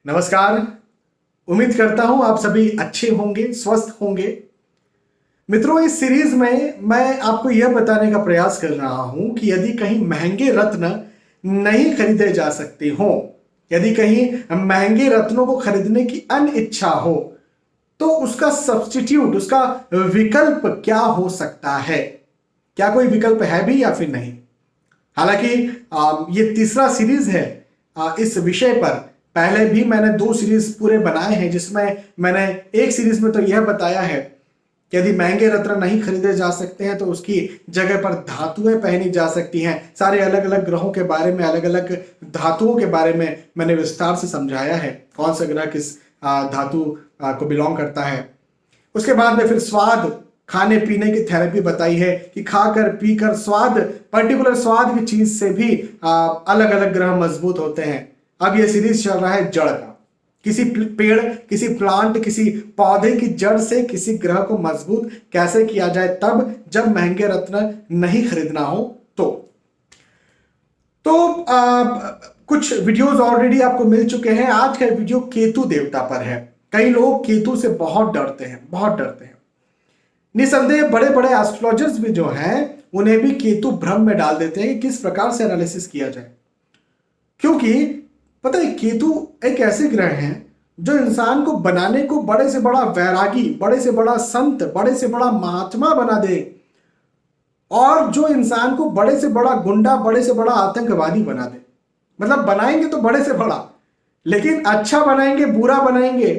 नमस्कार। उम्मीद करता हूं आप सभी अच्छे होंगे, स्वस्थ होंगे। मित्रों, इस सीरीज में मैं आपको यह बताने का प्रयास कर रहा हूं कि यदि कहीं महंगे रत्न नहीं खरीदे जा सकते हो, यदि कहीं महंगे रत्नों को खरीदने की अनिच्छा हो, तो उसका सब्स्टिट्यूट, उसका विकल्प क्या हो सकता है? क्या कोई विकल्प है भी या फिर नहीं? हालांकि ये तीसरा सीरीज है इस विषय पर। पहले भी मैंने 2 सीरीज पूरे बनाए हैं, जिसमें मैंने एक सीरीज में तो यह बताया है कि यदि महंगे रत्न नहीं खरीदे जा सकते हैं तो उसकी जगह पर धातुएं पहनी जा सकती हैं। सारे अलग अलग ग्रहों के बारे में, अलग अलग धातुओं के बारे में मैंने विस्तार से समझाया है, कौन सा ग्रह किस धातु को बिलोंग करता है। उसके बाद में फिर स्वाद, खाने पीने की थेरेपी बताई है कि खाकर पीकर स्वाद, पर्टिकुलर स्वाद की चीज से भी अलग अलग ग्रह मजबूत होते हैं। अब ये सीरीज चल रहा है जड़ का। किसी पेड़, किसी प्लांट, किसी पौधे की जड़ से किसी ग्रह को मजबूत कैसे किया जाए, तब जब महंगे रत्न नहीं खरीदना हो तो कुछ वीडियोस ऑलरेडी आपको मिल चुके हैं। आज का वीडियो केतु देवता पर है। कई लोग केतु से बहुत डरते हैं, बहुत डरते हैं। निसंदेह बड़े बड़े एस्ट्रोलॉजर्स भी जो हैं, उन्हें भी केतु भ्रम में डाल देते हैं कि किस प्रकार से एनालिसिस किया जाए। क्योंकि पता है, केतु एक ऐसे ग्रह हैं जो इंसान को बनाने को बड़े से बड़ा वैरागी, बड़े से बड़ा संत, बड़े से बड़ा महात्मा बना दे, और जो इंसान को बड़े से बड़ा गुंडा, बड़े से बड़ा आतंकवादी बना दे। मतलब बनाएंगे तो बड़े से बड़ा, लेकिन अच्छा बनाएंगे, बुरा बनाएंगे,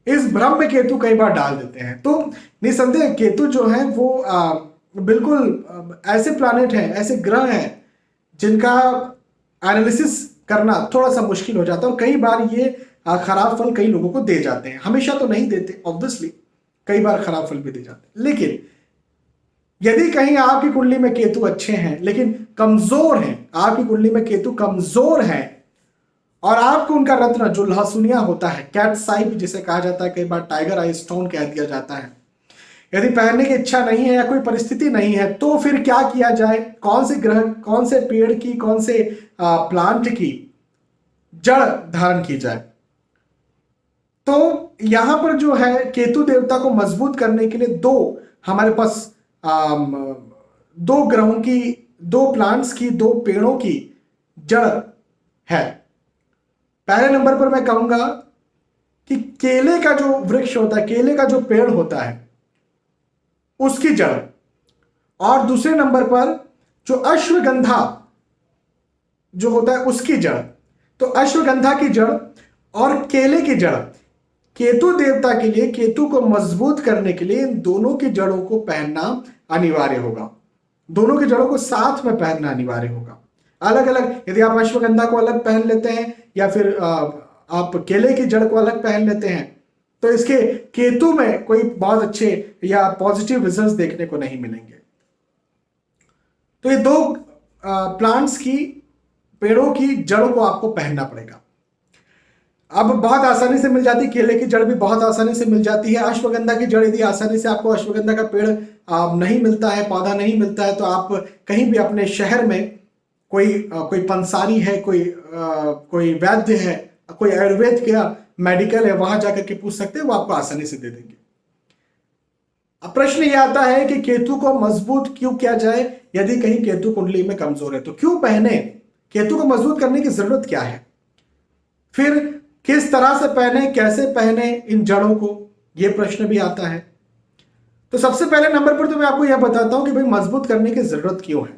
इस भ्रम में केतु कई बार डाल देते हैं। तो निसंदेह केतु जो है वो बिल्कुल ऐसे प्लैनेट हैं, ऐसे ग्रह हैं जिनका एनालिसिस करना थोड़ा सा मुश्किल हो जाता है, और कई बार ये खराब फल कई लोगों को दे जाते हैं। हमेशा तो नहीं देते ऑब्वियसली, कई बार खराब फल भी दे जाते हैं। लेकिन यदि कहीं आपकी कुंडली में केतु अच्छे हैं लेकिन कमजोर हैं, आपकी कुंडली में केतु कमजोर है और आपको उनका रत्न जो लहसुनिया होता है, कैटसाइप जिसे कहा जाता है, कई बार टाइगर आई स्टोन कह दिया जाता है, यदि पहनने की इच्छा नहीं है या कोई परिस्थिति नहीं है, तो फिर क्या किया जाए? कौन से ग्रह, कौन से पेड़ की, कौन से प्लांट की जड़ धारण की जाए? तो यहां पर जो है केतु देवता को मजबूत करने के लिए हमारे पास दो ग्रहों की, 2 प्लांट्स की, 2 पेड़ों की जड़ है। पहले नंबर पर मैं कहूंगा कि केले का जो वृक्ष होता है, केले का जो पेड़ होता है, उसकी जड़। और दूसरे नंबर पर जो अश्वगंधा जो होता है, उसकी जड़। तो अश्वगंधा की जड़ और केले की जड़, केतु देवता के लिए, केतु को मजबूत करने के लिए इन दोनों की जड़ों को पहनना अनिवार्य होगा। दोनों की जड़ों को साथ में पहनना अनिवार्य होगा। अलग अलग, यदि आप अश्वगंधा को अलग पहन लेते हैं या फिर आप केले की जड़ को अलग पहन लेते हैं, तो इसके केतु में कोई बहुत अच्छे या पॉजिटिव रिजल्ट्स देखने को नहीं मिलेंगे। तो ये 2 प्लांट्स की, पेड़ों की जड़ों को आपको पहनना पड़ेगा। अब बहुत आसानी से मिल जाती है, केले की जड़ भी बहुत आसानी से मिल जाती है। अश्वगंधा की जड़, यदि आसानी से आपको अश्वगंधा का पेड़ नहीं मिलता है, पौधा नहीं मिलता है, तो आप कहीं भी अपने शहर में कोई पंसारी है, कोई वैद्य है, कोई आयुर्वेद का मेडिकल है, वहां जाकर के पूछ सकते हैं, वो आपको आसानी से दे देंगे। अब प्रश्न ये आता है कि केतु को मजबूत क्यों किया जाए? यदि कहीं केतु कुंडली में कमजोर है तो क्यों पहने? केतु को मजबूत करने की जरूरत क्या है? फिर किस तरह से पहने, कैसे पहने इन जड़ों को? यह प्रश्न भी आता है। तो सबसे पहले नंबर पर तो मैं आपको यह बताता हूं कि भाई मजबूत करने की जरूरत क्यों है।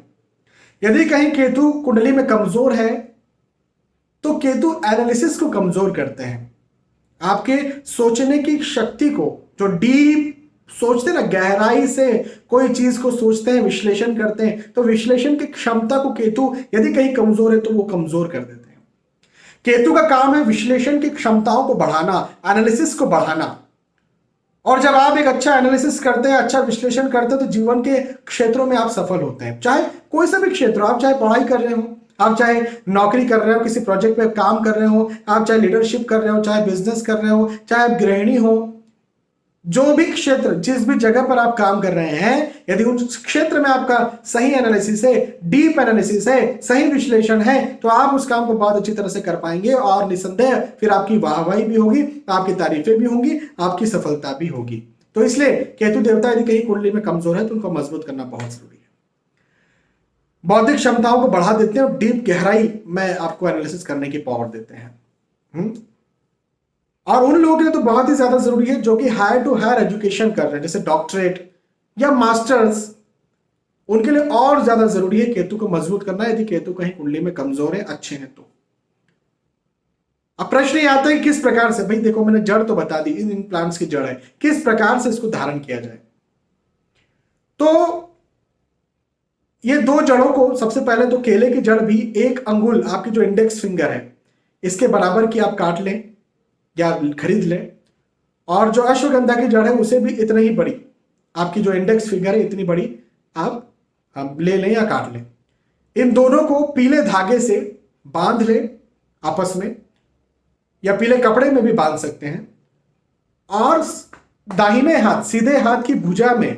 यदि कहीं केतु कुंडली में कमजोर है तो केतु एनालिसिस को कमजोर करते हैं। आपके सोचने की शक्ति को, जो डीप सोचते ना, गहराई से कोई चीज को सोचते हैं, विश्लेषण करते हैं, तो विश्लेषण की क्षमता को केतु यदि कहीं कमजोर है तो वो कमजोर कर देते हैं। केतु का काम है विश्लेषण की क्षमताओं को बढ़ाना, एनालिसिस को बढ़ाना। और जब आप एक अच्छा एनालिसिस करते हैं, अच्छा विश्लेषण करते हैं, तो जीवन के क्षेत्रों में आप सफल होते हैं। चाहे कोई सा भी क्षेत्र हो, आप चाहे पढ़ाई कर रहे हो, आप चाहे नौकरी कर रहे हो, किसी प्रोजेक्ट पे काम कर रहे हो, आप चाहे लीडरशिप कर रहे हो, चाहे बिजनेस कर रहे हो, चाहे आप गृहिणी हो, जो भी क्षेत्र, जिस भी जगह पर आप काम कर रहे हैं, यदि उस क्षेत्र में आपका सही एनालिसिस है, डीप एनालिसिस है, सही विश्लेषण है, तो आप उस काम को बहुत अच्छी तरह से कर पाएंगे और निसंदेह फिर आपकी वाहवाही भी होगी, आपकी तारीफें भी होंगी, आपकी सफलता भी होगी। तो इसलिए केतु देवता यदि कहीं कुंडली में कमजोर है तो उनको मजबूत करना बहुत जरूरी है। बौद्धिक क्षमताओं को बढ़ा देते हैं और डीप गहराई में आपको एनालिसिस करने की पावर देते हैं। और उन लोगों के लिए तो बहुत ही ज्यादा जरूरी है जो कि हायर टू हायर एजुकेशन कर रहे हैं, जैसे डॉक्टरेट या मास्टर्स, उनके लिए और ज्यादा जरूरी है केतु को मजबूत करना यदि केतु कहीं कुंडली में कमजोर है, अच्छे हैं तो। अब प्रश्न ये आता है किस प्रकार से, भाई देखो मैंने जड़ तो बता दी, इन प्लांट्स की जड़ है, किस प्रकार से इसको धारण किया जाए। तो ये दो जड़ों को सबसे पहले तो केले की जड़ भी 1 अंगुल, आपकी जो इंडेक्स फिंगर है इसके बराबर की आप काट लें या खरीद लें, और जो अश्वगंधा की जड़ है उसे भी इतनी ही बड़ी, आपकी जो इंडेक्स फिंगर है इतनी बड़ी आप ले लें या काट लें। इन दोनों को पीले धागे से बांध लें आपस में, या पीले कपड़े में भी बांध सकते हैं, और दाहिने हाथ, सीधे हाथ की भुजा में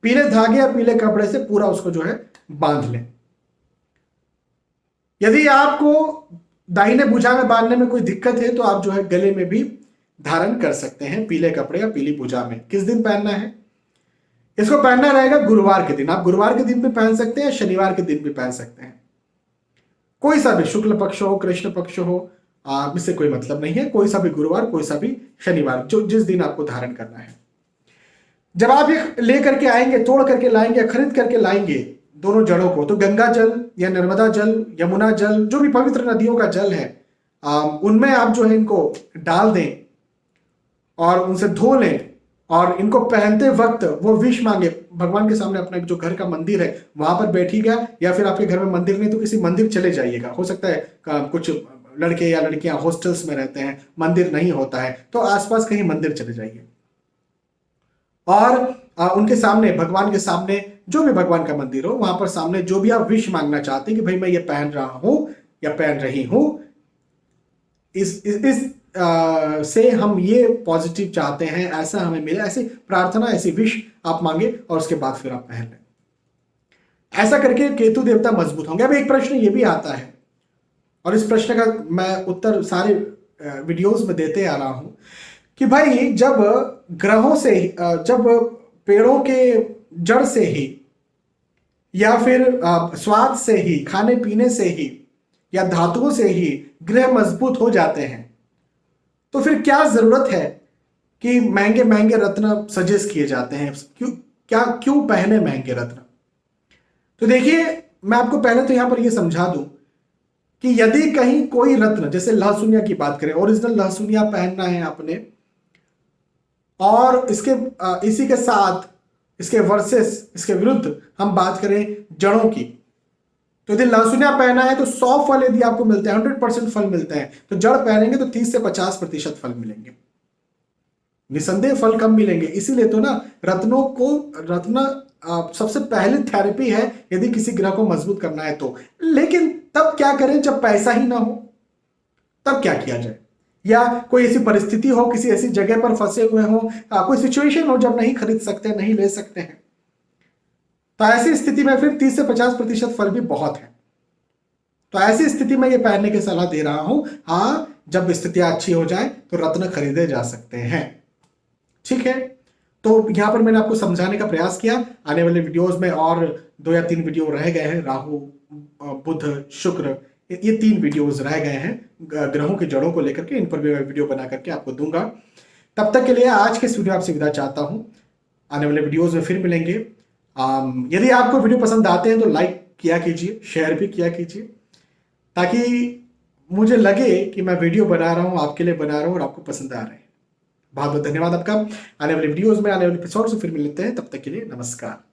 पीले धागे या पीले कपड़े से पूरा उसको जो है बांध लें। यदि आपको दाहिने भुजा में बांधने में कोई दिक्कत है तो आप जो है गले में भी धारण कर सकते हैं पीले कपड़े या पीली भुजा में। किस दिन पहनना है? इसको पहनना रहेगा गुरुवार के दिन। आप गुरुवार के दिन भी पहन सकते हैं, शनिवार के दिन भी पहन सकते हैं, कोई सा भी, शुक्ल पक्ष हो, कृष्ण पक्ष हो, इससे कोई मतलब नहीं है, कोई सा भी गुरुवार, कोई सा भी शनिवार, जो जिस दिन आपको धारण करना है। जब आप ये लेकर के आएंगे, तोड़ करके लाएंगे, खरीद करके लाएंगे दोनों जड़ों को, तो गंगा जल या नर्मदा जल, यमुना जल, जो भी पवित्र नदियों का जल है, उनमें आप जो है इनको डाल दें और उनसे धो लें, और इनको पहनते वक्त वो विश मांगे भगवान के सामने। अपना जो घर का मंदिर है वहां पर बैठिएगा, या फिर आपके घर में मंदिर नहीं तो किसी मंदिर चले जाइएगा। हो सकता है कुछ लड़के या लड़कियां हॉस्टल्स में रहते हैं, मंदिर नहीं होता है, तो आसपास कहीं मंदिर चले जाइए और उनके सामने, भगवान के सामने, जो भी भगवान का मंदिर हो वहां पर सामने जो भी आप विश मांगना चाहते हैं कि भाई मैं ये पहन रहा हूं या पहन रही हूं, इस से हम ये पॉजिटिव चाहते हैं, ऐसा हमें मिले, ऐसी प्रार्थना, ऐसी विश आप मांगे और उसके बाद फिर आप पहन लें। ऐसा करके केतु देवता मजबूत होंगे। अब एक प्रश्न ये भी आता है, और इस प्रश्न का मैं उत्तर सारे वीडियोस में देते आ रहा हूं कि भाई जब ग्रहों से, जब पेड़ों के जड़ से ही या फिर स्वाद से ही, खाने पीने से ही या धातुओं से ही ग्रह मजबूत हो जाते हैं, तो फिर क्या जरूरत है कि महंगे महंगे रत्न सजेस्ट किए जाते हैं? क्यों पहने महंगे रत्न? तो देखिए, मैं आपको पहले तो यहां पर यह समझा दूं कि यदि कहीं कोई रत्न, जैसे लहसुनिया की बात करें, ओरिजिनल लहसुनिया पहनना है आपने, और इसी के साथ, इसके वर्सेस, इसके विरुद्ध हम बात करें जड़ों की, तो यदि लहसुनिया पहना है तो 100 फल यदि आपको मिलते हैं, 100% फल मिलते हैं, तो जड़ पहनेंगे तो 30 से 50% फल मिलेंगे, निसंदेह फल कम मिलेंगे। इसीलिए तो ना रत्न सबसे पहले थेरेपी है यदि किसी ग्रह को मजबूत करना है तो। लेकिन तब क्या करें जब पैसा ही ना हो, तब क्या किया जाए? या कोई ऐसी परिस्थिति हो, किसी ऐसी जगह पर फंसे हुए हो, कोई सिचुएशन हो जब नहीं खरीद सकते, नहीं ले सकते हैं, तो ऐसी स्थिति में फिर 30 से 50% फल भी बहुत है। तो ऐसी स्थिति में ये पहनने की सलाह दे रहा हूं। हाँ, जब स्थितियां अच्छी हो जाए तो रत्न खरीदे जा सकते हैं, ठीक है। तो यहां पर मैंने आपको समझाने का प्रयास किया। आने वाले वीडियोस में और 2 या 3 वीडियो रह गए हैं, राहु, बुध, शुक्र, ये 3 वीडियोस रह गए हैं ग्रहों की जड़ों को लेकर के। इन पर भी मैं वीडियो बना करके आपको दूंगा। तब तक के लिए आज के इस वीडियो आपसे विदा चाहता हूं। आने वाले वीडियोस में फिर मिलेंगे। यदि आपको वीडियो पसंद आते हैं तो लाइक किया कीजिए, शेयर भी किया कीजिए, ताकि मुझे लगे कि मैं वीडियो बना रहा हूं, आपके लिए बना रहा हूं और आपको पसंद आ रहे हैं। बहुत बहुत धन्यवाद आपका। आने वाले वीडियोस में, आने वाले एपिसोड से फिर मिलते हैं। तब तक के लिए नमस्कार।